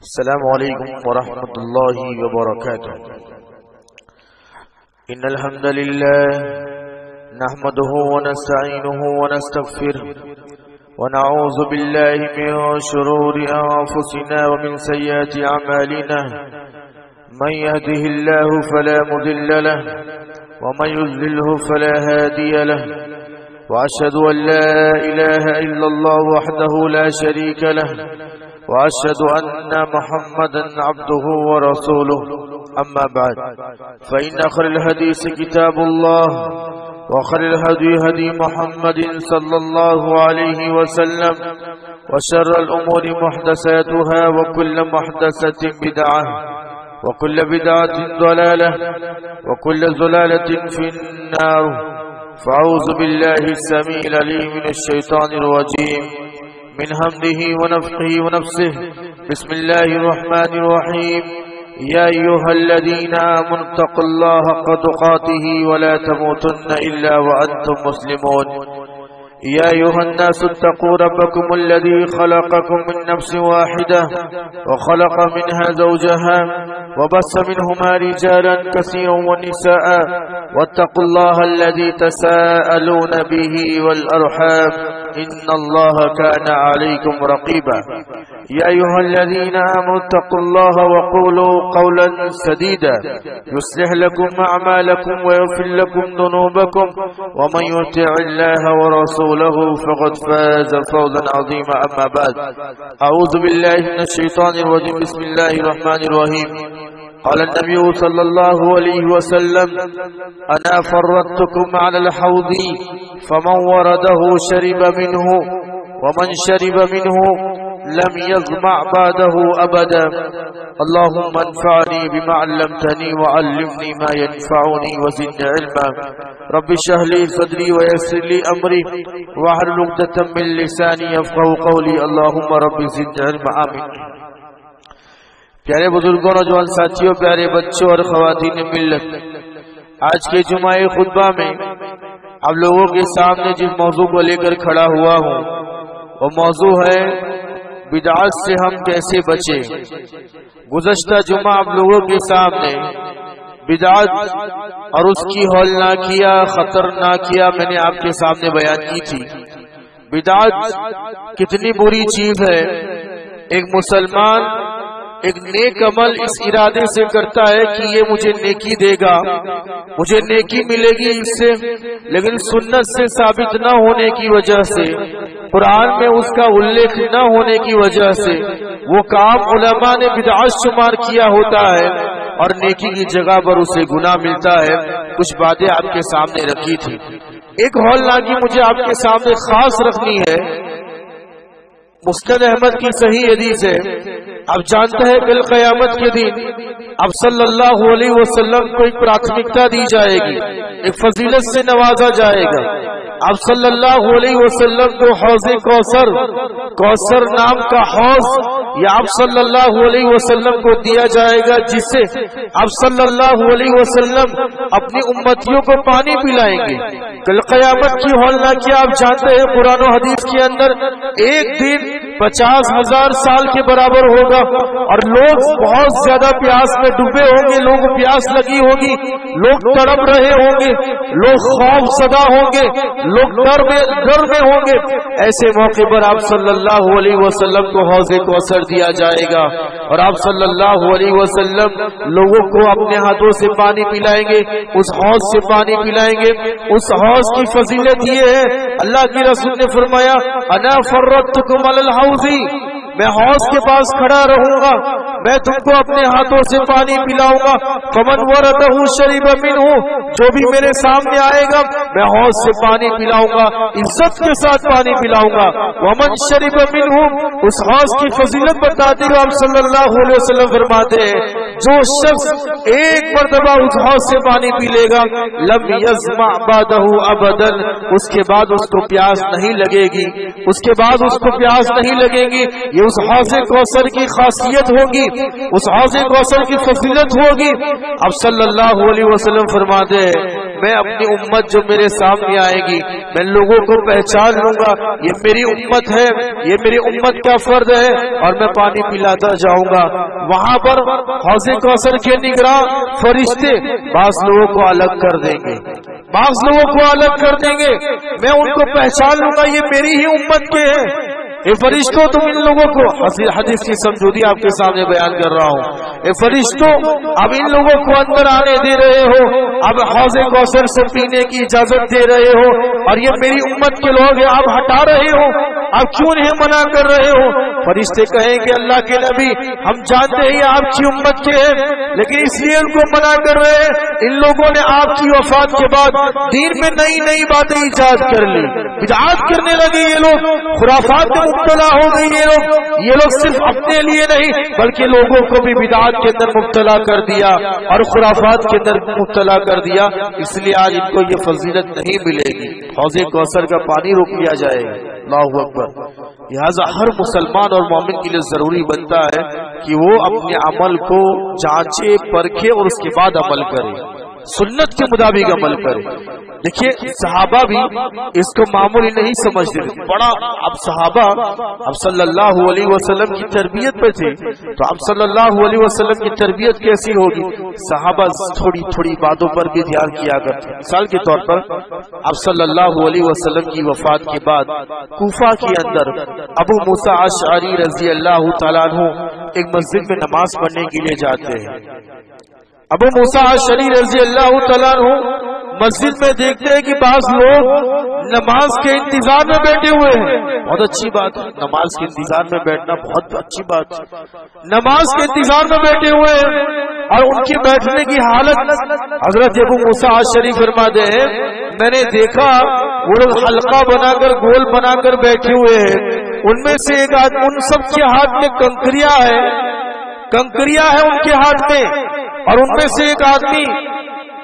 السلام علیکم ورحمۃ اللہ وبرکاتہ۔ ان الحمد للہ نحمده ونستعینه ونستغفره ونعوذ باللہ من شرور انفسنا ومن سیئات اعمالنا، من يهده الله فلا مضل له ومن يضلله فلا هادي له، واشهد ان لا اله الا الله وحده لا شريك له، وأشهد أن محمدا عبده ورسوله، أما بعد فإن خير الحديث كتاب الله، وخير الهدي هدي محمد صلى الله عليه وسلم، وشر الأمور محدثاتها، وكل محدثة بدعة، وكل بدعة ضلالة، وكل ضلالة في النار. فأعوذ بالله السميع العليم من الشيطان الرجيم من همده ونفخه ونفسه. بسم الله الرحمن الرحيم. يا أيها الذين آمنوا اتقوا الله حق تقاته ولا تموتن إلا وأنتم مسلمون. يا أيها الناس اتقوا ربكم الذي خلقكم من نفس واحدة وخلق منها زوجها وبث منهما رجالا كثيرا ونساء، واتقوا الله الذي تساءلون به والأرحام إن الله كان عليكم رقيبا. يا أيها الذين آمنوا اتقوا الله وقولوا قولا سديدا يصلح لكم أعمالكم ويغفر لكم ذنوبكم، ومن يطع الله ورسوله فقد فاز فوزا عظيما. أما بعد، أعوذ بالله من الشيطان الرجيم. بسم الله الرحمن الرحيم. قال النبي صلى الله عليه وسلم: أنا فرطتكم على الحوض فمن ورده شرب منه، ومن شرب منه لم يظمأ بعده أبدا. اللهم انفعني بما علمتني وعلمني ما ينفعني وزدني علما. رب اشرح لي صدري ويسر لي أمري واحلل عقدة من لساني يفقهوا قولي. اللهم رب زدني علما. آمين. پیارے بزرگوں، نوجوان ساتھیوں، پیارے بچوں اور خواتین ملت، آج کے جمعہ خطبہ میں آپ لوگوں کے سامنے جس موضوع کو لے کر کھڑا ہوا ہوں وہ موضوع ہے بدعات سے ہم کیسے بچیں۔ گزشتہ جمعہ آپ لوگوں کے سامنے بدعات اور اس کی ہولناکیہ، خطرناکیہ میں نے آپ کے سامنے بیان کی تھی۔ بدعات کتنی بری چیز ہے۔ ایک مسلمان ایک نیک عمل اس ارادے سے کرتا ہے کہ یہ مجھے نیکی دے گا، مجھے نیکی ملے گی اس سے، لیکن سنت سے ثابت نہ ہونے کی وجہ سے، قرآن میں اس کا الیکھ نہ ہونے کی وجہ سے وہ کام علماء نے بدعت شمار کیا ہوتا ہے اور نیکی کی جگہ پر اسے گناہ ملتا ہے۔ کچھ باتیں آپ کے سامنے رکھی تھی۔ ایک ہولناکی مجھے آپ کے سامنے خاص رکھنی ہے۔ مسند احمد کی صحیح حدیث ہے، اب جانتے ہیں کل قیامت کے دن اب صلی اللہ علیہ وسلم کو ایک پراتھمکتا دی جائے گی، ایک فضیلت سے نوازا جائے گا۔ اب صلی اللہ علیہ وسلم کو حوض کوثر نام کا حوض یا آپ صلی اللہ علیہ وسلم کو دیا جائے گا، جس سے آپ صلی اللہ علیہ وسلم اپنی امتیوں کو پانی پلائیں گے۔ کل قیامت کی ہولناکیہ آپ جانتے ہیں، قرآن و حدیث کے اندر ایک دن 50,000 سال کے برابر ہوگا اور لوگ بہت زیادہ پیاس میں ڈوبے ہوں گے، لوگوں کو پیاس لگی ہوگی، لوگ تڑپ رہے ہوں گے، لوگ خوف زدہ ہوں گے، لوگ ڈر میں ہوں گے۔ ایسے موقع پر آپ صلی اللہ علیہ وسلم کو حوض کوثر دیا جائے گا اور آپ صلی اللہ علیہ وسلم لوگوں کو اپنے ہاتھوں سے پانی پلائیں گے، اس حوض سے پانی پلائیں گے۔ اس حوض کی فضیلت یہ ہے، اللہ کی رسول نے فرمایا: انا فرطتکم علی الحوض، میں حوض کے پاس کھڑا رہوں گا، میں تم کو اپنے ہاتھوں سے پانی پلاؤں گا۔ فمن ورده شرب منہ، جو بھی میرے سامنے آئے گا میں حوض سے پانی پلاؤں گا، عزت کے ساتھ پانی پلاؤں گا۔ ومن شرب منہ، اس حوض کی فضیلت بتاتے ہوئے آپ صلی اللہ علیہ وسلم فرماتے ہیں جو شخص ایک مرتبہ اس حوض سے پانی پی لے گا لم یظمأ بعدہ ابدا، اس کے بعد اس کو پیاس نہیں لگے گی، اس کے بعد اس کو پیاس نہیں لگے گی۔ یہ اس حوض کوثر کی خاصیت ہوگی، اس حوض کوثر کی فضیلت ہوگی۔ اب صلی اللہ علیہ وسلم فرماتے ہیں میں اپنی امت جو میرے سامنے آئے گی میں لوگوں کو پہچان لوں گا یہ میری امت ہے، یہ میری امت کا فرد ہے، اور میں پانی پلاتا جاؤں گا۔ وہاں پر حوض کوثر کے نگراں فرشتے بعض لوگوں کو الگ کر دیں گے، بعض لوگوں کو الگ کر دیں گے، میں ان کو پہچان لوں گا یہ میری ہی امت کے ہیں۔ اے فرشتوں تم ان لوگوں کو، حدیث کی سمجھوتی آپ کے سامنے بیان کر رہا ہوں، اے فرشتوں اب ان لوگوں کو اندر آنے دے رہے ہو، اب حوض کوثر سے پینے کی اجازت دے رہے ہو، اور یہ میری امت کے لوگ ہیں، آپ ہٹا رہے ہو، آپ کیوں انہیں منع کر رہے ہو؟ فرشتے کہیں کہ اللہ کے نبی ہم جانتے ہیں آپ کی امت کے ہیں، لیکن اس لیے ان کو منع کر رہے ہیں، ان لوگوں نے آپ کی وفات کے بعد دین میں نئی نئی باتیں ایجاد کر لی، بدعات کرنے لگے، یہ لوگ خرافات میں مبتلا ہو گئی، یہ لوگ صرف اپنے لیے نہیں بلکہ لوگوں کو بھی بدعات کے اندر مبتلا کر دیا اور خرافات کے اندر مبتلا کر دیا، اس لیے آج ان کو یہ فضیلت نہیں ملے گی، حوض کوثر کا پانی روک لیا جائے گا۔ اللہ اکبر۔ لہذا ہر مسلمان اور مومن کے لیے ضروری بنتا ہے کہ وہ اپنے عمل کو جانچے پرکھے اور اس کے بعد عمل کرے، سنت کے مطابق عمل کرے۔ دیکھیے صحابہ بھی اس کو معمولی نہیں سمجھتے، بڑا اب صحابہ اب صلی اللہ علیہ وسلم کی تربیت پہ تھے، تو اب صلی اللہ علیہ وسلم کی تربیت کیسی ہوگی؟ صحابہ تھوڑی تھوڑی باتوں پر بھی دھیان کیا کرتے۔ مثال کے طور پر اب صلی اللہ علیہ وسلم کی وفات کے بعد کوفہ کے اندر ابو موسیٰ اشعری رضی اللہ تعالیٰ عنہ ایک مسجد میں نماز پڑھنے کے لیے جاتے ہیں۔ ابو موسیٰ اشعری رضی اللہ تعالیٰ عنہ مسجد میں دیکھتے ہیں کہ بعض لوگ نماز کے انتظار میں بیٹھے ہوئے ہیں، بہت اچھی بات ہے، نماز کے انتظار میں بیٹھنا بہت اچھی بات ہے، نماز کے انتظار میں بیٹھے ہوئے ہیں، اور ان کے بیٹھنے کی حالت حضرت ابو موسیٰ اشعری فرماتے ہیں میں نے دیکھا وہ لوگ حلقہ بنا کر گول بنا کر بیٹھے ہوئے ہیں، ان میں سے ایک آدمی، ان سب کے ہاتھ میں کنکریاں ہے ان کے ہاتھ میں، اور ان میں سے ایک آدمی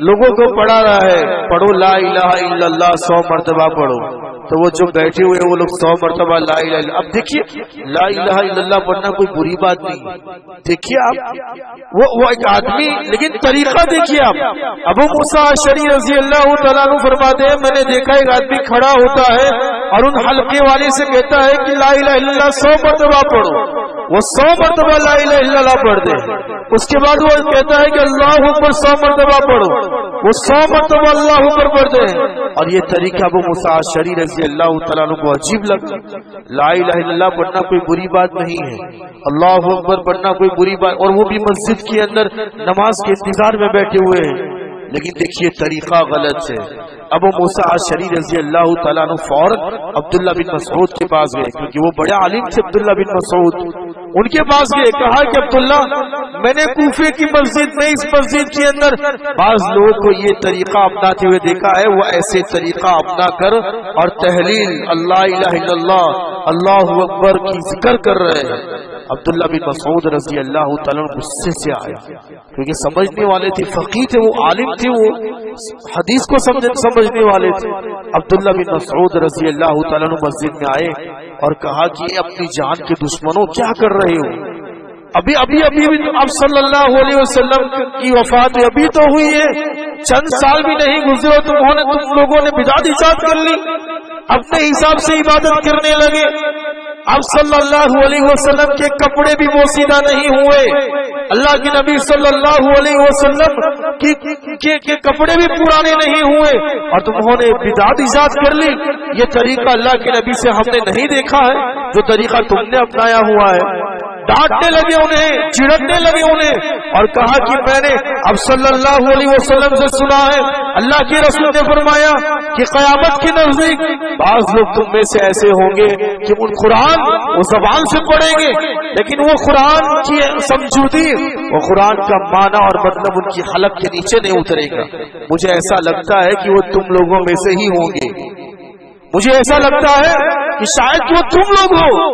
لوگوں کو پڑھا رہا ہے پڑھو لا الہ الا اللہ 100 مرتبہ پڑھو، تو وہ جو بیٹھے ہوئے وہ لوگ 100 مرتبہ لا الہ الا اللہ۔ اب دیکھیے لا الہ الا اللہ پڑھنا کوئی بری بات نہیں، دیکھیے آپ وہ ایک آدمی، لیکن طریقہ دیکھیے آپ۔ ابو موسیٰ اشعری رضی اللہ تعالیٰ عنہ فرماتے ہیں میں نے دیکھا ایک آدمی کھڑا ہوتا ہے اور ان حلقے والے سے کہتا ہے کہ لا الہ الا اللہ 100 مرتبہ پڑھو، وہ 100 مرتبہ لا الہ الا اللہ پڑھ دے، اس کے بعد وہ کہتا ہے کہ اللہ اکبر 100 مرتبہ پڑھو، وہ 100 مرتبہ اللہ اکبر پڑھتے ہیں، اور یہ طریقہ ابو موسیٰ اشعری رضی اللہ تعالیٰ عنہ کو عجیب لگا۔ لا الہ الا اللہ پڑھنا کوئی بری بات نہیں ہے، اللہ اکبر پڑھنا کوئی بری بات، اور وہ بھی مسجد کے اندر نماز کے انتظار میں بیٹھے ہوئے ہیں، لیکن دیکھیے طریقہ غلط ہے۔ ابو موسیٰ اشعری رضی اللہ تعالیٰ عنہ فوراً عبداللہ بن مسعود کے پاس گئے، کیونکہ وہ بڑے عالم تھے عبداللہ بن مسعود، ان کے پاس گئے، کہا کہ عبداللہ میں نے کوفے کی مسجد میں اس مسجد کے اندر بعض لوگوں کو یہ طریقہ اپناتے ہوئے دیکھا ہے، وہ ایسے طریقہ اپنا کر اور تحلیل اللہ الہ الا اللہ اللہ اکبر کی ذکر کر رہے ہیں۔ عبداللہ بن مسعود رضی اللہ تعالیٰ عنہ غصے سے آئے، کیونکہ سمجھنے والے تھے، فقیہ تھے، وہ عالم تھے، وہ حدیث کو سمجھنے والے تھے۔ عبداللہ بن مسعود رضی اللہ تعالیٰ عنہ مسجد میں آئے اور کہا کہ اپنی جان کے دشمنوں کیا کر رہے ہو؟ ابھی اب صلی اللہ علیہ وسلم کی وفات ابھی تو ہوئی ہے، چند سال بھی نہیں گزرے، تم لوگوں نے بدعت ایجاد کر لی، اپنے حساب سے عبادت کرنے لگے۔ اب صلی اللہ علیہ وسلم کے کپڑے بھی بوسیدہ نہیں ہوئے، اللہ کے نبی صلی اللہ علیہ وسلم کے کپڑے بھی پرانے نہیں ہوئے، اور تمہوں نے بدعت ایجاد کر لی۔ یہ طریقہ اللہ کے نبی سے ہم نے نہیں دیکھا ہے، جو طریقہ تم نے اپنایا ہوا ہے۔ ڈانٹنے لگے انہیں، چڑھنے لگے انہیں، اور کہا کہ میں نے اب صلی اللہ علیہ وسلم سے سنا ہے، اللہ کے رسول نے فرمایا کہ قیامت کے نزدیک بعض لوگ تم میں سے ایسے ہوں گے کہ ان قرآن وہ زبان سے پڑھیں گے، لیکن وہ قرآن کی سمجھوتی، وہ قرآن کا معنی اور مطلب ان کی حلق کے نیچے نہیں اترے گا۔ مجھے ایسا لگتا ہے کہ وہ تم لوگوں میں سے ہی ہوں گے، مجھے ایسا لگتا ہے کہ شاید وہ تم لوگ ہو،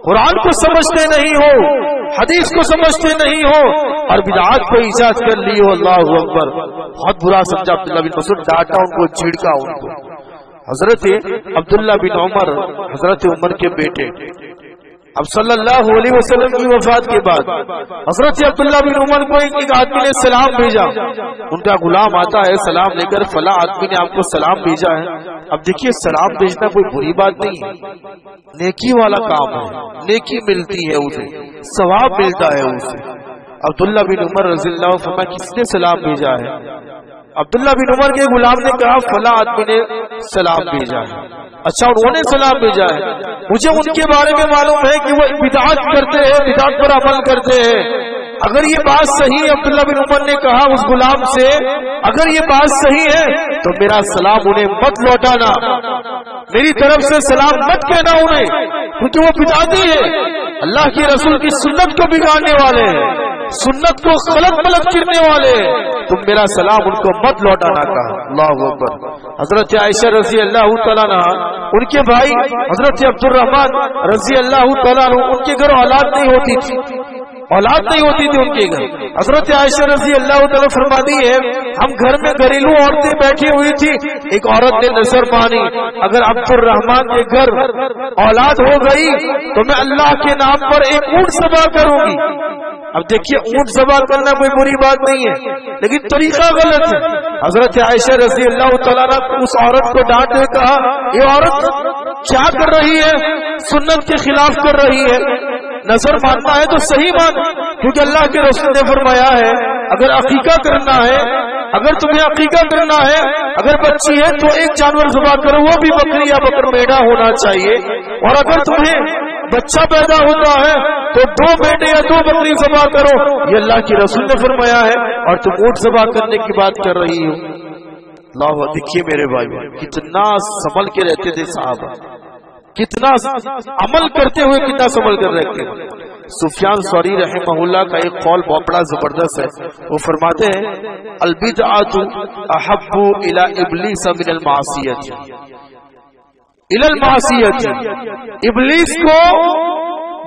قرآن کو سمجھتے نہیں ہو، حدیث کو سمجھتے نہیں ہو، اور بدعات کو ایجاد کر لی ہو۔ اللہ اکبر، بہت برا سمجھا عبداللہ بن مسعود، ڈانٹا ان کو، چھڑکا ان کو۔ حضرت عبداللہ بن عمر، حضرت عمر کے بیٹے، اب صلی اللہ علیہ وسلم کی وفات کے بعد حضرت عبداللہ بن عمر کو ایک آدمی نے سلام بھیجا. ان کا غلام آتا ہے سلام لے کر، فلاں آدمی نے آپ کو سلام بھیجا ہے. اب دیکھیے سلام بھیجنا کوئی بری بات نہیں ہے، نیکی والا کام ہے، نیکی ملتی ہے اسے، ثواب ملتا ہے اسے. عبداللہ بن عمر رضی اللہ عنہ فرمایا کس نے سلام بھیجا ہے؟ عبداللہ بن عمر کے غلام نے کہا فلاں آدمی نے سلام بھیجا ہے. اچھا انہوں نے سلام بھیجا ہے، مجھے ان کے بارے میں معلوم ہے کہ وہ بدعت کرتے ہیں، بدعت پر عمل کرتے ہیں. اگر یہ بات صحیح ہے، عبداللہ بن عمر نے کہا اس غلام سے، اگر یہ بات صحیح ہے تو میرا سلام انہیں مت لوٹانا، میری طرف سے سلام مت کہنا انہیں، کیونکہ وہ بدعتی ہے، اللہ کے رسول کی سنت کو بگاڑنے والے ہیں، سنت کو غلط ملت کرنے والے ہیں، تم میرا سلام ان کو مت لوٹانا کہا. اللہ اکبر. حضرت عائشہ رضی اللہ تعالیٰ عنہ، ان کے بھائی حضرت عبد الرحمن رضی اللہ تعالیٰ عنہ، ان کے گھر اولاد نہیں ہوتی تھی، اولاد نہیں ہوتی تھی ان کے گھر. حضرت عائشہ رضی اللہ تعالیٰ فرماتی ہے ہم گھر میں گھریلو عورتیں بیٹھی ہوئی تھی، ایک عورت نے نظر مانی اگر عبد الرحمن کے گھر اولاد ہو گئی تو میں اللہ کے نام پر ایک اونٹ ذبح کروں گی. اب دیکھیے اونٹ ذبح کرنا کوئی بری بات نہیں ہے، لیکن طریقہ غلط ہے. حضرت عائشہ رضی اللہ تعالیٰ نے اس عورت کو ڈانٹ کر کہا یہ عورت کیا کر رہی ہے، سنت کے خلاف کر رہی ہے، نظر ماننا ہے تو صحیح مان، کیونکہ اللہ کے رسول نے فرمایا ہے اگر عقیقہ کرنا ہے، اگر تمہیں عقیقہ کرنا ہے، اگر بچی ہے تو ایک جانور ذبح کرو، وہ بھی بکری یا بکر میڑا ہونا چاہیے، اور اگر تمہیں بچہ پیدا ہوتا ہے تو 2 بیٹے یا 2 بکری ذبح کرو، یہ اللہ کی رسول نے فرمایا ہے، اور تم اونٹ ذبح کرنے کی بات کر رہی ہو. اللہ. دیکھیے میرے بھائی کتنا سنبھل کے رہتے تھے صحابہ، کتنا عمل کرتے ہوئے کتنا سنبھل کر رہتے ہیں. سفیان ثوری رحمہ اللہ کا ایک قول بہت بڑا زبردست ہے، وہ فرماتے ہیں البدعۃ احب الی ابلیس من المعصیۃ. الی المعصیۃ، ابلیس کو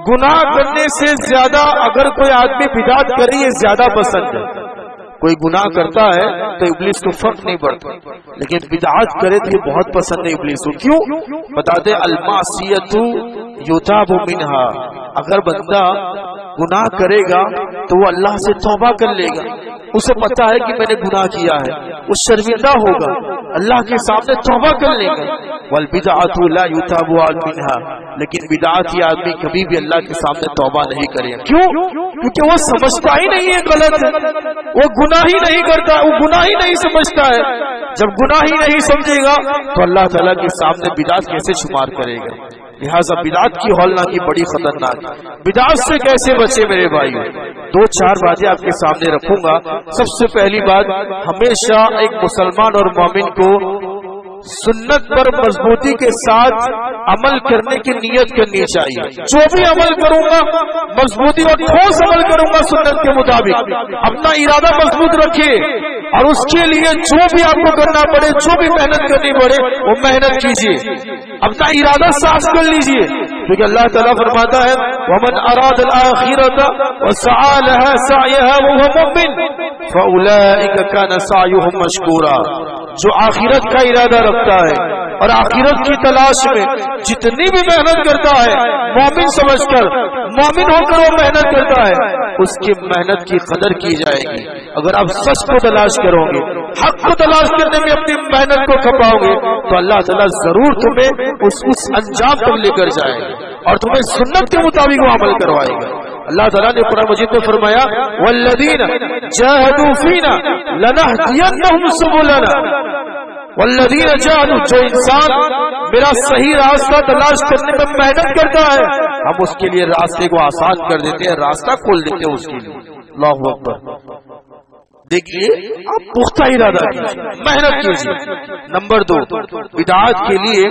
گناہ کرنے سے زیادہ اگر کوئی آدمی بدعت کرے یہ زیادہ پسند ہے. کوئی گناہ کرتا ہے تو ابلیس کو فرق نہیں پڑتا، لیکن بدعت کرے تو یہ بہت پسند ہے ابلیس کو. کیوں؟ بتاتے المعصیۃ یتاب منہا، اگر بندہ گناہ کرے گا تو وہ اللہ سے توبہ کر لے گا، اسے پتا ہے کہ میں نے گناہ کیا ہے، وہ شرمندہ ہوگا، اللہ کے سامنے توبہ کر لے گا. والبدعۃ لا یتاب منہا، لیکن بدعتی آدمی کبھی بھی اللہ کے سامنے توبہ نہیں کرے گا. کیوں؟ کیونکہ وہ سمجھتا ہی نہیں ہے غلط ہے، وہ گناہ ہی نہیں کرتا، وہ گناہ ہی نہیں سمجھتا ہے. جب گناہ ہی نہیں سمجھے گا تو اللہ تعالیٰ کے سامنے بدعت کیسے شمار کرے گا؟ لہٰذا بدعت کی ہولناکی بڑی خطرناک. بدعت سے کیسے بچے میرے بھائی؟ 2-4 باتیں آپ کے سامنے رکھوں گا. سب سے پہلی بات، ہمیشہ ایک مسلمان اور مومن کو سنت پر مضبوطی کے ساتھ عمل کرنے کی نیت کرنی چاہیے. جو بھی عمل کروں گا مضبوطی اور ٹھوس عمل کروں گا سنت کے مطابق. اپنا ارادہ مضبوط رکھیے اور اس کے لیے جو بھی آپ کو کرنا پڑے، جو بھی محنت کرنی پڑے وہ محنت کیجیے، اپنا ارادہ صاف کر لیجیے، کیونکہ اللہ تعالیٰ فرماتا ہے وَمَنْ أَرَادَ الْآخِرَةَ وَسَعَى لَهَا سَعْيَهَا وَهُوَ مُؤْمِنٌ فَأُولَئِكَ كَانَ سَعْيُهُمْ مَشْكُورًا. جو آخرت کا ارادہ رکھتا ہے اور آخرت کی تلاش میں جتنی بھی محنت کرتا ہے، مومن سمجھ کر، مومن ہو کر وہ محنت کرتا ہے، اس کی محنت کی قدر کی جائے گی. اگر آپ سچ کو تلاش کرو گے، حق کو تلاش کرنے میں اپنی محنت کو کھپاؤ گے تو اللہ تعالیٰ ضرور تمہیں اس انجام تک لے کر جائے گا اور تمہیں سنت کے مطابق وہ عمل کروائے گا. اللہ تعالیٰ نے قرآن مجید میں فرمایا والذین جاہدوا فینا لنہدینہم سبلنا. والذین جاہدوا، جو انسان میرا صحیح راستہ تلاش کرنے میں محنت کرتا ہے ہم اس کے لیے راستے کو آسان کر دیتے ہیں، راستہ کھول دیتے ہیں اس کے لیے. اللہ اکبر. دیکھیے آپ پختہ ارادہ کیجیے، محنت کیجیے. نمبر 2، بدعات کے لیے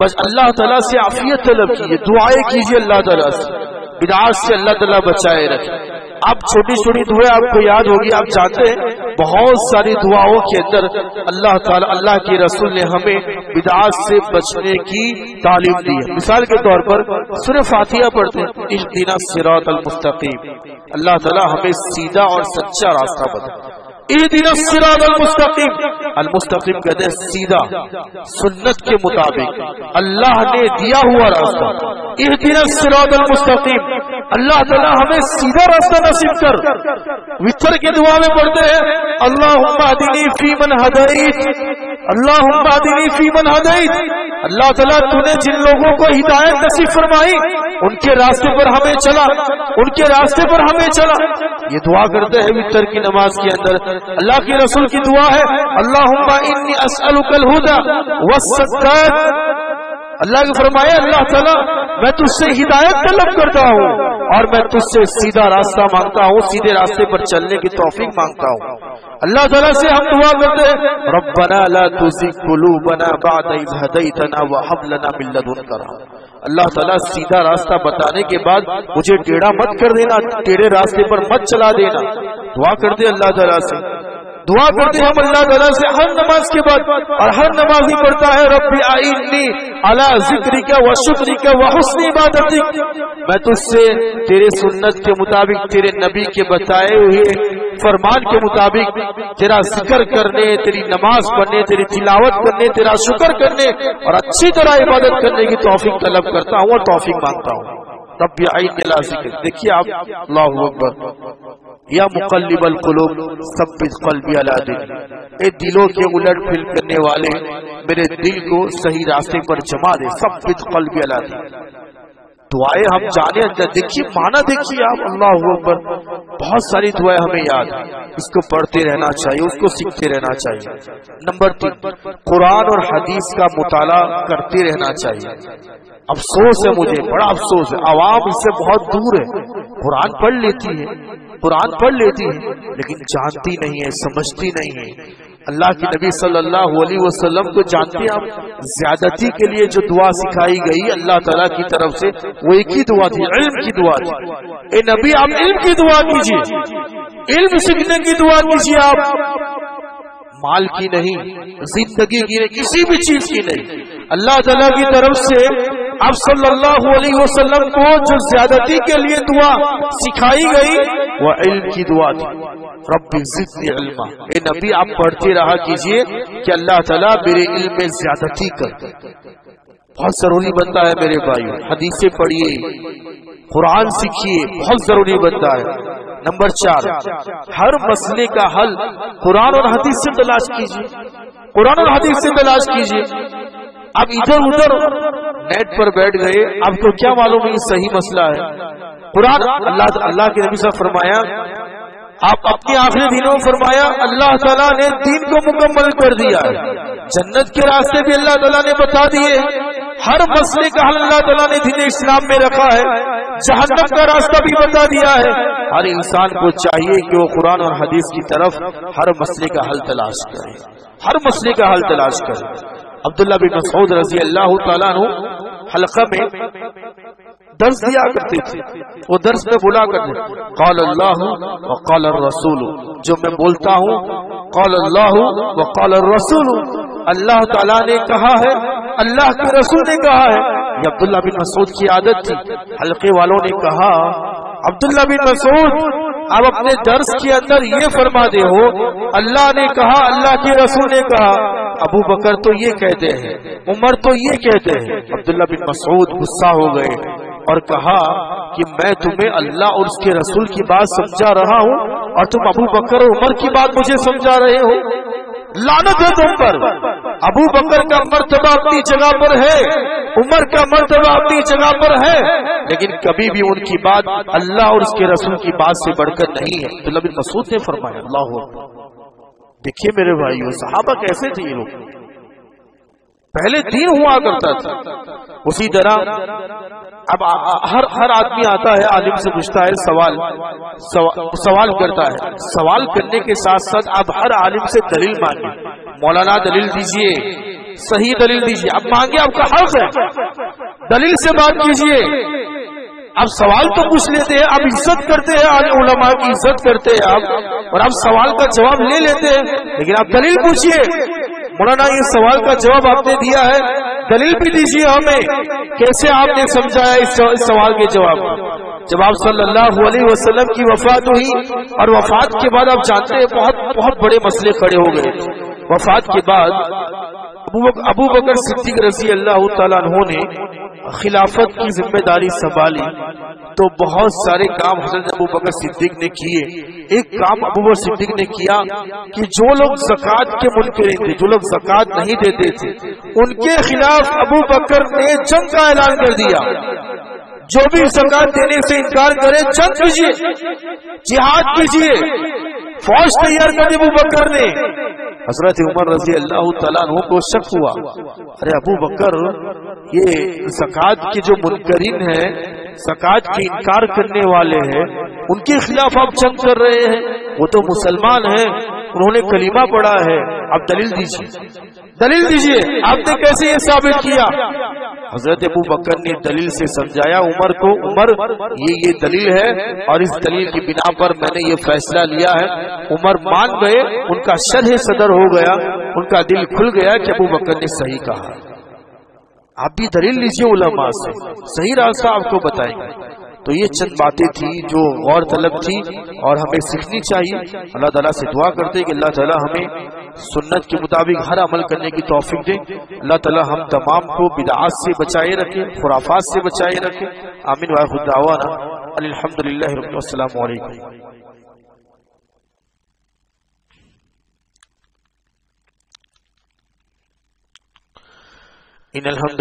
بس اللہ تعالیٰ سے عافیت طلب کیجیے، دعائیں کیجیے اللہ تعالیٰ سے، بدعات سے اللہ تعالیٰ بچائے رکھے. آپ چھوٹی چھوٹی دعائیں آپ کو یاد ہوگی، آپ جانتے ہیں بہت ساری دعاؤں کے اندر اللہ تعالیٰ، اللہ کے رسول نے ہمیں بدعات سے بچنے کی تعلیم دی ہے. مثال کے طور پر سورہ فاتحہ پڑھتے ہیں اہدنا الصراط المستقیم، اللہ تعالیٰ ہمیں سیدھا اور سچا راستہ بتائے. اهدنا الصراط المستقیم، المستقیم کہتے ہیں سیدھا سنت کے مطابق اللہ نے دیا ہوا راستہ. اهدنا الصراط المستقیم، اللہ تعالی ہمیں سیدھا راستہ نصیب کر. وتر کی دعا میں پڑھتے ہیں اللہم اهدنی فیمن ہدیت، اللہم اهدنی فیمن ہدیت. اللہ تعالیٰ تو نے جن لوگوں کو ہدایت نصیب فرمائی ان کے راستے پر ہمیں چلا، ان کے راستے پر ہمیں چلا. یہ دعا کرتے ہیں وتر کی نماز کے اندر. اللہ کے رسول کی دعا ہے اللہم انی اسألک الہدی والسداد. اللہ نے فرمایا اللہ تعالیٰ میں تجھ سے ہدایت طلب کرتا ہوں اور میں تجھ سے سیدھا راستہ مانگتا ہوں، سیدھے راستے پر چلنے کی توفیق مانگتا ہوں. اللہ تعالیٰ سے ہم دعا کرتے ہیں ربنا لا تزغ قلوبنا بعد اذ هديتنا وهب لنا من لدنك رحمة. اللہ تعالیٰ سیدھا راستہ بتانے کے بعد مجھے ٹیڑھا مت کر دینا، ٹیڑھے راستے پر مت چلا دینا. دعا کرتے اللہ تعالیٰ سے، دعا کرتے ہم اللہ تعالیٰ سے ہر نماز کے بعد. اور ہر نمازی پڑھتا ہے رب اعینی علی ذکرک و شکرک و حسن عبادتک. میں تجھ سے تیرے سنت کے مطابق، تیرے نبی کے بتائے ہوئے فرمان کے مطابق تیرا ذکر کرنے، تیری نماز پڑھنے، تیری تلاوت کرنے، تیرا شکر کرنے اور اچھی طرح عبادت کرنے کی توفیق طلب کرتا ہوں اور توفیق مانگتا ہوں. رب اعینی علی ذکرک. دیکھیے آپ، اللہ اکبر. یا مقلب القلوب ثبت قلبی علی دینک. اے دلوں کے الٹ پھل کرنے والے میرے دل کو صحیح راستے پر جما دے. ثبت قلبی علی دینک. دعائیں ہم جانے دیکھیے، معنی دیکھیے آپ. اللہ اکبر. بہت ساری دعائیں ہمیں یاد ہیں، اس کو پڑھتے رہنا چاہیے، اس کو سیکھتے رہنا چاہیے. نمبر 3، قرآن اور حدیث کا مطالعہ کرتے رہنا چاہیے. افسوس ہے، مجھے بڑا افسوس ہے، عوام اس سے بہت دور ہے. قرآن پڑھ لیتی ہے، قرآن پڑھ لیتی ہے لیکن جانتی نہیں ہے، سمجھتی نہیں ہے. اللہ کی نبی صلی اللہ علیہ وسلم کو جانتے ہیں آپ؟ زیادتی کے لیے جو دعا سکھائی گئی اللہ تعالیٰ کی طرف سے وہ ایک ہی دعا تھی، علم کی دعا تھی. اے نبی آپ علم کی دعا کیجیے، علم سیکھنے کی دعا کیجیے. آپ مال کی نہیں، زندگی کی نہیں، کسی بھی چیز کی نہیں. اللہ تعالیٰ کی طرف سے آپ صلی اللہ علیہ وسلم کو جو زیادتی کے لیے دعا سکھائی گئی وہ علم کی دعا تھی. رب زدنی علما. اے نبی آپ پڑھتے رہا کیجئے کہ اللہ تعالیٰ میرے علم میں زیادتی کر. بہت ضروری بنتا ہے میرے بھائیو، حدیثیں پڑھیے، قرآن سیکھیے، بہت ضروری بنتا ہے. نمبر 4، ہر مسئلے کا حل قرآن اور حدیث سے تلاش کیجئے، قرآن اور حدیث سے تلاش کیجئے. اب ادھر ادھر نیٹ پر بیٹھ گئے، اب تو کیا معلوم یہ صحیح مسئلہ ہے. قرآن اللہ کے نبی صاحب فرمایا، آپ اپنے آخری دنوں میں فرمایا اللہ تعالیٰ نے دین کو مکمل کر دیا ہے. جنت کے راستے بھی اللہ تعالیٰ نے بتا دیے، ہر مسئلے کا حل اللہ تعالیٰ نے دین اسلام میں رکھا ہے. جہنم کا راستہ بھی بتا دیا ہے. ہر انسان کو چاہیے کہ وہ قرآن اور حدیث کی طرف ہر مسئلے کا حل تلاش کرے، ہر مسئلے کا حل تلاش کرے. عبداللہ بن مسعود رضی اللہ تعالیٰ عنہ حلقہ میں درس دیا کرتے تھے. وہ درس میں بولا کرتے قال اللہ وقال الرسول. جو میں بولتا ہوں قال اللہ وقال الرسول، اللہ تعالیٰ نے کہا ہے، اللہ کے رسول نے کہا ہے. یہ عبداللہ بن مسعود کی عادت تھی. حلقے والوں نے کہا عبداللہ بن مسعود اب اپنے درس کے اندر یہ فرما دے ہو اللہ نے کہا، اللہ کے رسول نے کہا. ابو بکر تو یہ کہتے ہیں، عمر تو یہ کہتے ہیں. عبداللہ بن مسعود غصہ ہو گئے اور کہا کہ میں تمہیں اللہ اور اس کے رسول کی بات سمجھا رہا ہوں اور تم ابو بکر اور عمر کی بات مجھے سمجھا رہے ہو. لعنت ہے تم پر. ابو بکر کا مرتبہ اپنی جگہ پر ہے، عمر کا مرتبہ اپنی جگہ پر ہے، لیکن کبھی بھی ان کی بات اللہ اور اس کے رسول کی بات سے بڑھ کر نہیں ہے. عبداللہ بن مسعود نے فرمایا. اللہ اکبر. دیکھیے میرے بھائیو، صحابہ کیسے تھے یہ لوگ. پہلے دین ہوا کرتا تھا. اسی طرح اب ہر آدمی آتا ہے، عالم سے پوچھتا ہے، سوال کرتا ہے. سوال کرنے کے ساتھ ساتھ اب ہر عالم سے دلیل مانگے. مولانا دلیل دیجئے، صحیح دلیل دیجئے. اب مانگے، آپ کا حق ہے، دلیل سے بات کیجئے. اب سوال تو پوچھ لیتے ہیں، اب عزت کرتے ہیں، علماء کی عزت کرتے ہیں آپ، اور اب سوال کا جواب لے لیتے ہیں، لیکن آپ دلیل پوچھئے. مولانا یہ سوال کا جواب آپ نے دیا ہے، دلیل بھی دیجیے ہمیں، کیسے آپ نے سمجھایا اس سوال کے جواب. جب آپ صلی اللہ علیہ وسلم کی وفات ہوئی اور وفات کے بعد آپ جانتے ہیں بہت بڑے مسئلے کھڑے ہو گئے. وفات کے بعد ابو بکر صدیق رضی اللہ تعالیٰ عنہ نے خلافت کی ذمہ داری سنبھالی تو بہت سارے کام حضرت ابو بکر صدیق نے کیے. ایک کام ابو بکر صدیق نے کیا کہ جو لوگ زکوٰۃ کے منکرین تھے، جو لوگ زکوٰۃ نہیں دیتے تھے، ان کے خلاف ابو بکر نے جنگ کا اعلان کر دیا. جو بھی زکوٰۃ دینے سے انکار کرے جنگ کیجیے، جہاد کیجیے. فوج تیار کر دی ابو بکر نے. حضرت عمر رضی اللہ تعالیٰ عنہ کو شک ہوا، ارے ابو بکر یہ زکوٰۃ کے جو منکرین ہیں، زکوٰۃ کے انکار کرنے والے ہیں، ان کے خلاف آپ جنگ کر رہے ہیں. وہ تو مسلمان ہیں، انہوں نے کلمہ پڑھا ہے، آپ دلیل دیجیے، دلیل دیجیے، آپ نے کیسے یہ ثابت کیا؟ حضرت ابو بکر نے دلیل سے سمجھایا عمر کو، عمر یہ دلیل ہے اور اس دلیل کی بنا پر میں نے یہ فیصلہ لیا ہے. عمر مان گئے، ان کا شرح صدر ہو گیا، ان کا دل کھل گیا کہ ابو بکر نے صحیح کہا. آپ بھی دلیل لیجیے علماء سے، صحیح راستہ آپ کو بتائیں گے. تو یہ چند باتیں تھی جو غور طلب تھی اور ہمیں سیکھنی چاہیے. اللہ تعالیٰ سے دعا کرتے کہ اللہ تعالیٰ ہمیں سنت کے مطابق ہر عمل کرنے کی توفیق دے. اللہ تعالیٰ ہم تمام کو بدعات سے بچائے رکھے، خرافات سے بچائے رکھے. آمین وآخر دعوانا الحمدللہ رب العالمین. السلام علیکم. ان الحمد